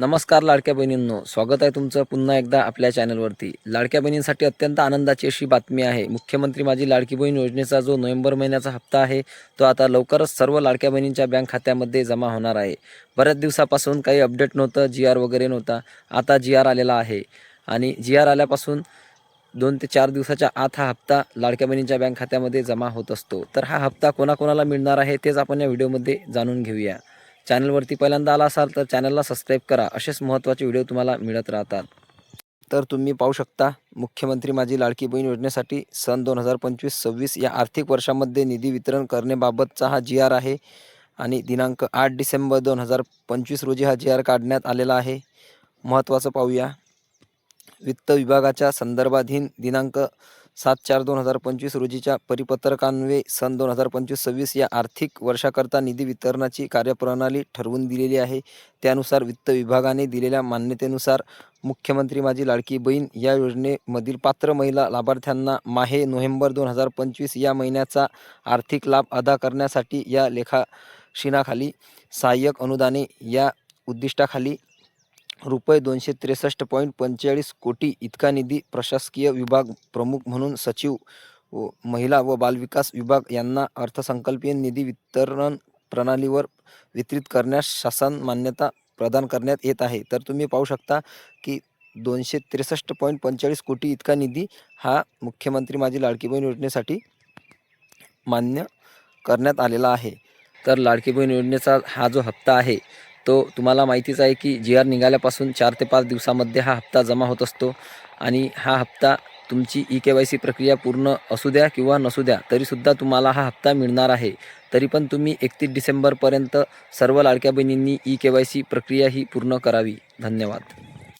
नमस्कार लाडक्या बहिणींनो, स्वागत आहे तुमचं पुन्हा एकदा आपल्या चॅनलवरती। लाडक्या बहिणींसाठी अत्यंत आनंदाची अशी बातमी आहे। मुख्यमंत्री माझी लाडकी बहीण योजनेचा जो नोव्हेंबर महिन्याचा हप्ता आहे तो आता लवकरच सर्व लाडक्या बहिणींच्या बँक खात्यामध्ये जमा होणार आहे। बऱ्याच दिवसापासून काही अपडेट नव्हतं, GR वगैरे नव्हता। आता GR आलेला आहे आणि GR आल्यापासून 2 ते 4 दिवसाच्या आत हा हप्ता लाडक्या बहिणींच्या बँक खात्यामध्ये जमा होत असतो। तर हा हप्ता कोणाकोणाला मिळणार आहे तेच आपण या व्हिडिओमध्ये जाणून घेऊया। चॅनलवरती पहिल्यांदा आला असाल तर चॅनलला सबस्क्राईब करा, असेच महत्त्वाचे व्हिडिओ तुम्हाला मिळत राहतात। तर तुम्ही पाहू शकता, मुख्यमंत्री माझी लाडकी बहीण योजनेसाठी सन 2025-26 या आर्थिक वर्षामध्ये निधी वितरण करण्याबाबतचा हा GR आहे आणि दिनांक 8 डिसेंबर 2025 रोजी हा GR काढण्यात आलेला आहे। महत्त्वाचं पाहूया। वित्त विभागाच्या संदर्भाधीन दिनांक 7/4/2025 रोजीच्या परिपत्रकान्वये सन 2025-26 या आर्थिक वर्षाकरता निधी वितरणाची कार्यप्रणाली ठरवून दिलेली आहे। त्यानुसार वित्त विभागाने दिलेल्या मान्यतेनुसार मुख्यमंत्री माझी लाडकी बहीण या योजनेमधील पात्र महिला लाभार्थ्यांना माहे नोव्हेंबर 2025 या महिन्याचा आर्थिक लाभ अदा करण्यासाठी या लेखाशीनाखाली सहाय्यक अनुदाने या उद्दिष्टाखाली रुपये 263.45 कोटी इतका निधी प्रशासकीय विभाग प्रमुख म्हणून सचिव व महिला व बालविकास विभाग यांना अर्थसंकल्पीय निधी वितरण प्रणालीवर वितरित करण्यास शासन मान्यता प्रदान करण्यात येत आहे। तर तुम्ही पाहू शकता की 263.45 कोटी इतका निधी हा मुख्यमंत्री माझी लाडकी बहीण योजनेसाठी मान्य करण्यात आलेला आहे। तर लाडकी बहीण योजनेचा हा जो हप्ता आहे तो तुम्हाला माहितीच आहे की GR निघाल्यापासून 4 ते 5 दिवसामध्ये हा हप्ता जमा होत असतो आणि हा हप्ता तुमची EKYC प्रक्रिया पूर्ण असू द्या किंवा नसू द्या तरीसुद्धा तुम्हाला हा हप्ता मिळणार आहे। तरी पण तुम्ही 31 डिसेंबरपर्यंत सर्व लाडक्या बहिणींनी EKYC प्रक्रिया ही पूर्ण करावी। धन्यवाद।